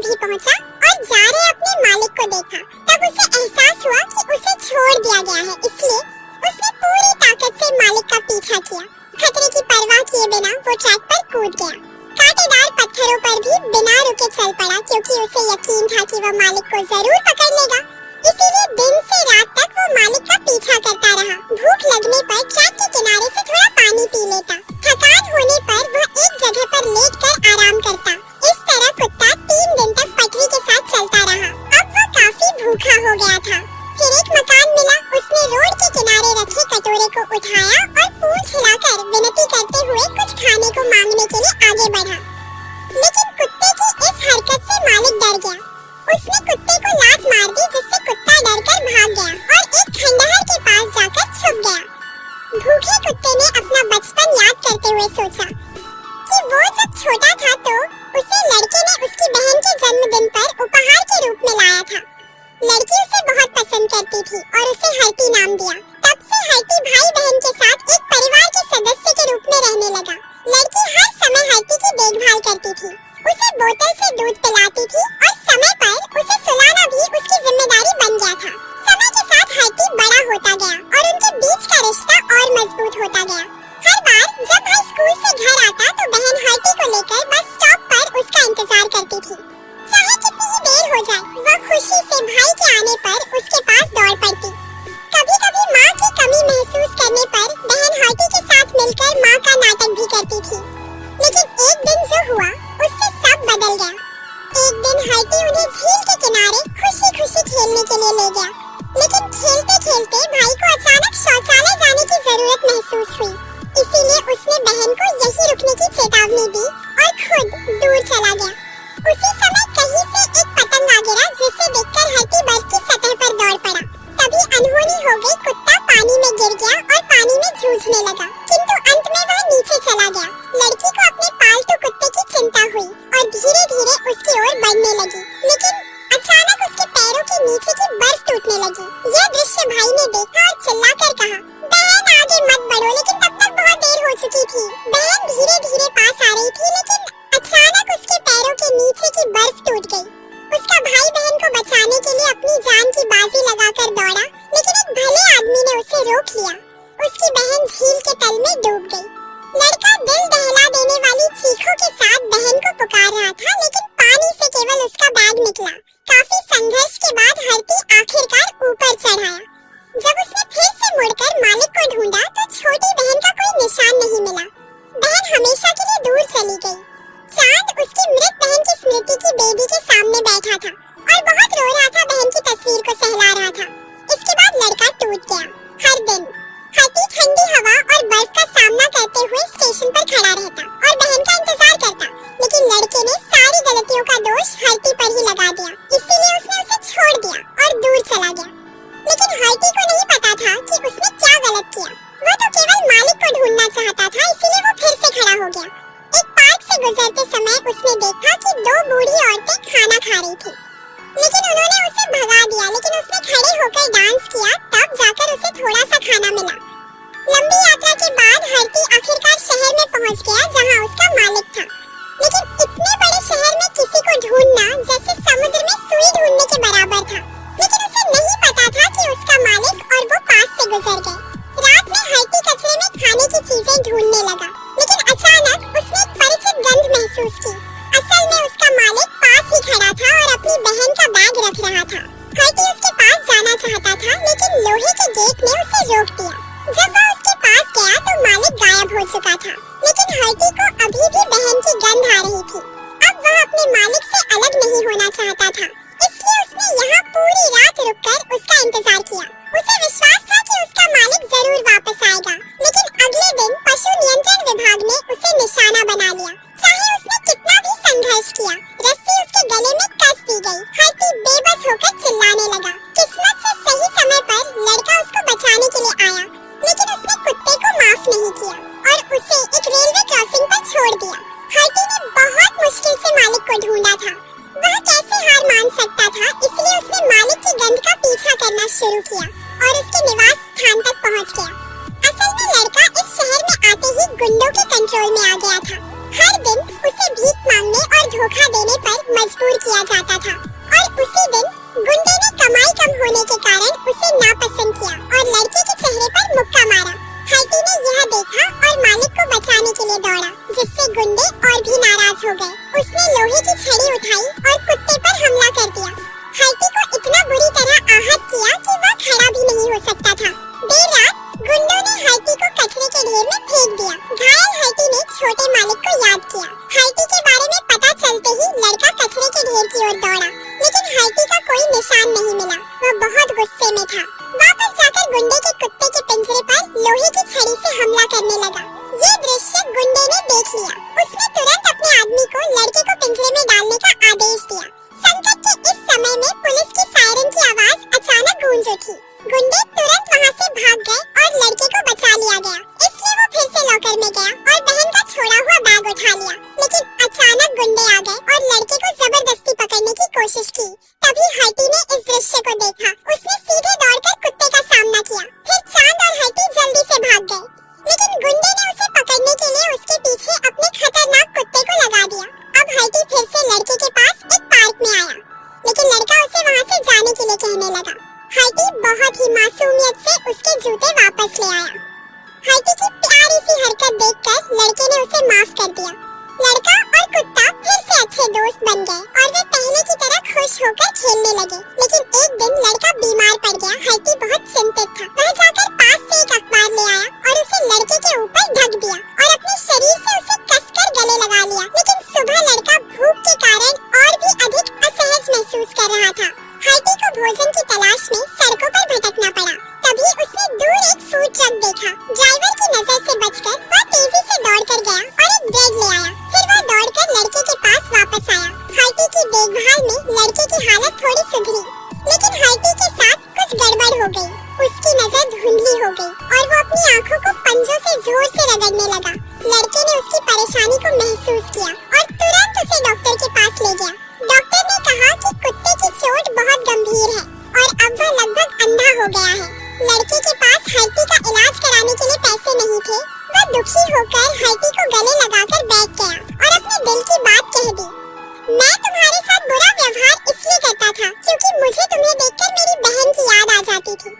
भी पहुंचा और जा रहे अपने मालिक को देखा, तब उसे एहसास हुआ कि उसे छोड़ दिया गया है। इसलिए उसने पूरी ताकत से मालिक का पीछा किया। खतरे की परवाह किए बिना वो ट्रैक पर कूद गया। कांटेदार पत्थरों पर भी बिना रुके चल पड़ा, क्योंकि उसे यकीन था कि वह मालिक को जरूर पकड़ लेगा। इसीलिए दिन से रात तक वो मालिक का पीछा करता रहा। भूख लगने पर ट्रैक के किनारे से थोड़ा पानी पी लेता। थकान होने पर वह एक जगह पर लेटकर आराम करता। इस तरह कुत्ता 3 दिन तक पटरी के साथ चलता रहा। अब वह काफी भूखा हो गया था। फिर एक मकान मिला। उसने रोड के किनारे रखे कटोरे को उठाया और पूंछ हिलाकर विनती करते हुए कुछ खाने को मांगने के लिए आगे बढ़ा। लेकिन कुत्ते की इस हरकत से मालिक डर गया। उसने कुत्ते को लात मार दी, जिससे कुत्ता डरकर भाग गया और एक खंडहर के पास जाकर छुप गया। भूखे कुत्ते ने अपना बचपन याद करते हुए सोचा कि वो जब छोटा था तो उसे लड़के ने उसकी बहन के जन्मदिन पर उपहार के रूप में लाया था। लड़की उसे बहुत पसंद करती थी और उसे हर्टी नाम दिया। तब से हर्टी भाई बहन के साथ एक परिवार के सदस्य के रूप में रहने लगा। लड़की हर समय हर्टी की देखभाल करती थी, उसे बोतल से दूध पिलाती थी और समय पर उसे सुलाना भी उसकी जिम्मेदारी बन गया था। समय के साथ हर्टी बड़ा होता गया और उनके बीच का रिश्ता और मजबूत होता गया। हर बार जब भाई स्कूल से घर आता तो बहन हर्टी को लेकर बस स्टॉप पर उसका इंतजार करती थी। चाहे कितनी ही देर हो जाए, वह खुशी से भाई के आने पर उसके पास दौड़ पड़ती। कभी-कभी माँ की कमी महसूस करने पर बहन हर्टी के साथ मिलकर माँ का नाटक भी करती थी। लेकिन एक दिन जो हुआ उससे सब बदल गया। एक दिन हर्टी उन्हें झील के किनारे खुशी-खुशी खेलने के लिए ले गया। लेकिन खेलते-खेलते भाई को अचानक शौचालय जाने की जरूरत महसूस हुई। इसीलिए उसने बहन को यहीं रुकने की चेतावनी दी और खुद दूर चला गया। उसी समय कहीं से एक पतंग आ गिरा, जिसे देखकर हर्टी बर्फ की सतह पर दौड़ पड़ा। तभी अनहोनी हो गई। कुत्ता पानी में गिर गया और पानी में जूझने लगा, किंतु अंत में वह नीचे चला गया। लड़की को अपने पालतू कुत्ते की चिंता हुई और धीरे-धीरे उसकी ओर बढ़ने लगी। लेकिन अचानक उसके पैरों के नीचे की बर्फ टूटने लगी। यह दृश्य भाई ने देखा और चिल्लाकर कहा, बहन आगे मत बढ़ो। लेकिन तब तक बहुत देर हो चुकी थी। बहन धीरे-धीरे पास आ रही थी, लेकिन अचानक उसके पैरों के नीचे की बर्फ टूट गई। उसका भाई बहन को बचाने के लिए अपनी जान की बाजी लगाकर दौड़ा, लेकिन एक भले आदमी ने उसे रोक लिया। उसकी बहन झील के तल में डूब गई। लड़का दिल दहला देने वाली चीखों के साथ बहन को पुकार रहा था, लेकिन पानी से केवल उसका बैग निकला। काफी संघर्ष के बाद हर्टी आखिरकार ऊपर चढ़ आया। जब उसने फिर से मुड़कर मालिक को ढूंढा तो छोटी बहन का कोई निशान नहीं मिला। बहन हमेशा के लिए दूर चली गई। चांद उसकी मृत बहन की स्मृति की बेदी के सामने बैठा था और बहुत रो रहा था। बहन की तस्वीर को सहला रहा था। इसके बाद लड़का टूट गया। हर दिन हर्टी ठंडी हवा और बर्फ का सामना करते हुए स्टेशन पर खड़ा रहता और बहन का इंतजार करता। लेकिन लड़के ने सारी गलतियों का दोष हर्टी पर ही लगा दिया। इसीलिए उसने उसे छोड़ दिया और दूर चला गया। लेकिन हर्टी को नहीं पता था कि उसने क्या गलत किया। वो तो केवल मालिक को ढूंढना चाहता था, इसीलिए वो फिर से खड़ा हो गया। एक पार्क से गुजरते समय उसने देखा कि 2 बूढ़ी औरतें खाना खा रही थी, लेकिन उन्होंने उसे भगा दिया। लेकिन उसने खड़े होकर डांस किया, तब जाकर उसे थोड़ा सा खाना मिला। लंबी यात्रा के बाद हर्टी आखिरकार शहर में पहुंच गया, जहां उसका मालिक था। लेकिन इतने बड़े शहर में किसी को ढूंढना जैसे समुद्र में सुई ढूंढने के बराबर था। लेकिन उसे नहीं पता था कि उसका मालिक और वो पास से गुजर गए। रात में हर्टी कचरे में खाने की चीजें ढूंढने लगा, लेकिन अचानक उसने एक परिचित गंध महसूस की। असल में उसका मालिक पास ही खड़ा था और अपनी बहन का बैग रख रहा था। हर्टी उसके पास जाना चाहता था, लेकिन लोहे के गेट ने उसे रोक दिया। जब वह उसके पास गया तो मालिक गायब हो चुका था, लेकिन हर्टी को अभी भी बहन की गंध आ रही थी। अब वह अपने मालिक से अलग नहीं होना चाहता था, इसलिए उसने यहाँ पूरी रात रुककर उसका इंतजार किया। उसे विश्वास था कि उसका मालिक जरूर वापस आएगा। लेकिन अगले दिन पशु नियंत्रण विभाग ने उसे निशाना बना लिया। चाहे उसने कितना भी संघर्ष किया, रस्सी उसके गले में कस दी गई। हर्टी बेबस होकर चिल्लाने लगा। किस्मत से सही समय पर लड़का उसको बचाने के लिए आया, लेकिन उसने कुत्ते को माफ नहीं किया और उसे एक रेलवे क्रॉसिंग पर छोड़ दिया। हर्टी ने बहुत मुश्किल से मालिक को ढूंढा था। वह कैसे हार मान सकता था, इसलिए उसने मालिक की गंध का पीछा करना शुरू किया और उसके निवास स्थान तक पहुंच गया। असल में लड़का इस शहर में आते ही गुंडों के कंट्रोल में आ गया था। हर दिन उसे भीख मांगने और धोखा देने पर मजबूर किया जाता ओर दौड़ा, लेकिन हाइटी का कोई निशान नहीं मिला। वह बहुत गुस्से में था। वापस जाकर गुंडे के कुत्ते के पिंजरे पर लोहे की छड़ी से हमला करने लगा। ये दृश्य गुंडे ने देख लिया। उसने तुरंत अपने आदमी को लड़के को पिंजरे में डालने का आदेश दिया। संकट के इस समय में पुलिस की सायरन की आवाज अचानक गूंज उठी। गुंडे तुरंत वहाँ से भाग गए और लड़के को बचा लिया गया। इसलिए वो फिर से लॉकर में गया और बहन का छोड़ा हुआ बैग उठा लिया। लेकिन अचानक गुंडे आ गए और लड़के को जबरदस्ती पकड़ने की कोशिश की। तभी हाइटी ने इस दृश्य को देखा। उसने सीधे दौड़कर कुत्ते का सामना किया। फिर चांद और हाइटी जल्दी से भाग गए, लेकिन गुंडे ने उसे पकड़ने के लिए उसके पीछे अपने खतरनाक कुत्ते को लगा दिया। अब हाइटी फिर से लड़के के पास एक पार्क में आया, लेकिन लड़का उसे वहाँ से जाने के लिए कहने लगा। हाइटी बहुत ही मासूमियत से उसके जूते वापस ले आया। हाइटी की प्यारी सी हरकत देखकर लड़के ने उसे माफ कर दिया। लड़का और कुत्ता फिर से अच्छे दोस्त बन गए और वे पहले की तरह खुश होकर खेलने लगे। लेकिन एक दिन लड़का बीमार पड़ गया। हाइटी बहुत चिंतित था। वह जाकर पास से एक अखबार ले आया और उसे लड़के के ऊपर ढक दिया और अपने शरीर से उसे कसकर गले लगा लिया। लेकिन सुबह लड़का भूख के कारण और भी अधिक असहज महसूस कर रहा था। हाइटी को भोजन की तलाश में सड़कों पर भटकना पड़ा। तभी उसने दूर एक फूड ट्रक देखा। ड्राइवर की नजर से बचकर वह तेजी से दौड़कर गया और एक ब्रेड ले आया। फिर वह दौड़कर लड़के के पास वापस आया। हाइटी की देखभाल में लड़के की हालत थोड़ी सुधरी, लेकिन हाइटी के साथ कुछ गड़बड़ हो गई। उसकी नजर धुंधली हो गई और वो अपनी आंखों को पंजों से जोर से रगड़ने लगा। लड़के ने उसकी परेशानी को महसूस किया और तुरंत उसे डॉक्टर के पास ले गया। डॉक्टर ने कहा कि कुत्ते की चोट बहुत गंभीर है और अब वह लगभग अंधा हो गया है। लड़के के पास हाइटी का इलाज कराने के लिए पैसे नहीं थे। वह दुखी होकर हाइटी को गले लगाकर बैठ गया और अपने दिल की बात कह दी। मैं तुम्हारे साथ बुरा व्यवहार इसलिए करता था क्योंकि मुझे तुम्हें देखकर मेरी बहन की याद आ जाती थी।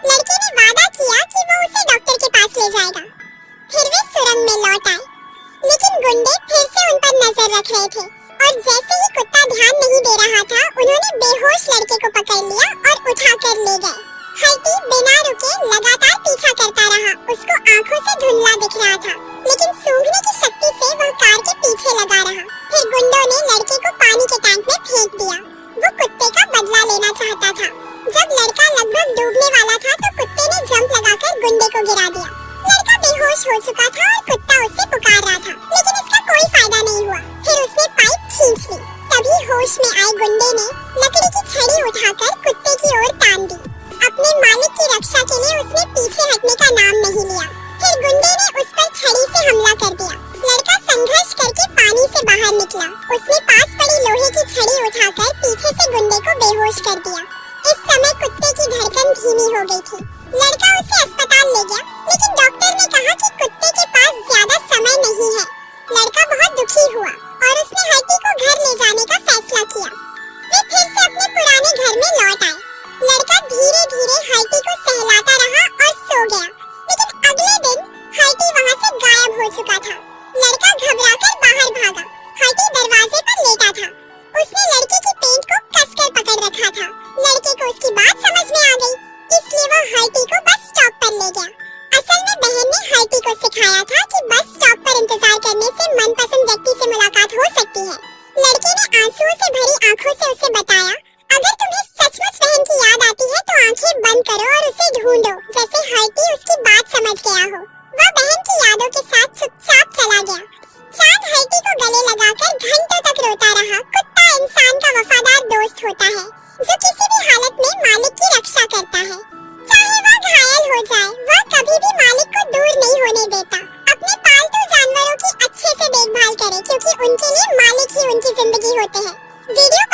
लड़के ने वादा किया कि वो उसे डॉक्टर के पास ले जाएगा। फिर वे सुरंग में लौट आए, लेकिन गुंडे फिर से उन पर नजर रख रहे थे और जैसे ही कुत्ता ध्यान नहीं दे रहा था, उन्होंने बेहोश लड़के को पकड़ लिया और उठाकर ले गए। हाइटी बिना रुके लगातार पीछा करता रहा। उसको आंखों से धुंधला दिख रहा था, लेकिन सूंघने की शक्ति से वह कार के पीछे लगा रहा। फिर गुंडों ने लड़के को पानी के टैंक में फेंक दिया। वो कुत्ते का बदला लेना चाहता था। जब लड़का लगभग डूबने वाला था तो कुत्ते ने जंप लगाकर गुंडे को गिरा दिया। लड़का बेहोश हो चुका था और कुत्ता उससे पुकार रहा था, लेकिन इसका कोई फायदा नहीं हुआ। फिर उसने पाइप खींच ली। तभी होश में आए गुंडे ने लकड़ी की छड़ी उठाकर कुत्ते की ओर तान दी। अपने मालिक की रक्षा के लिए उसने पीछे हटने का नाम नहीं लिया। फिर गुंडे ने उस पर छड़ी से हमला कर दिया। लड़का संघर्ष करके पानी से बाहर निकला। उसने पास पड़ी लोहे की छड़ी उठाकर पीछे से गुंडे को बेहोश कर दिया। इस समय कुत्ते की धड़कन धीमी हो गई थी। लड़का उसे अस्पताल ले गया, लेकिन डॉक्टर ने कहा कि कुत्ते के पास ज्यादा समय नहीं है। लड़का बहुत दुखी हुआ और उसने हाइटी को घर ले जाने का फैसला किया। वे फिर से अपने पुराने घर में लौट आए। लड़का धीरे धीरे हाइटी को सहलाता रहा और सो गया, लेकिन अगले दिन हाइटी वहाँ से गायब हो चुका था। लड़का घबराकर बाहर भागा। हाइटी दरवाजे पर लेटा था। उसने लड़के की पेंट को कसकर पकड़ रखा था। लड़के को उसकी बात समझ में आ गई, इसलिए वह हाइटी को बस स्टॉप पर ले गया। असल में बहन ने हाइटी को सिखाया था कि बस स्टॉप पर इंतजार करने से मनपसंद व्यक्ति से मुलाकात हो सकती है। लड़के ने आंसुओं से भरी आंखों से उसे बताया, अगर तुम्हें सचमुच बहन की याद आती है तो आंखें बंद करो और उसे ढूंढो, जैसे हाइटी उसकी बात समझ गया हो। वह बहन की यादों के साथ चुपचाप चला गया। चांद हाइटी को गले लगाकर घंटों तक रोता रहा। कुत्ता इंसान का वफादार दोस्त होता है, जो किसी भी हालत में मालिक की रक्षा करता है। चाहे वह घायल हो जाए, वह कभी भी मालिक को दूर नहीं होने देता। अपने पालतू जानवरों की अच्छे से देखभाल करें, क्योंकि उनके लिए मालिक ही उनकी जिंदगी होते हैं। वीडियो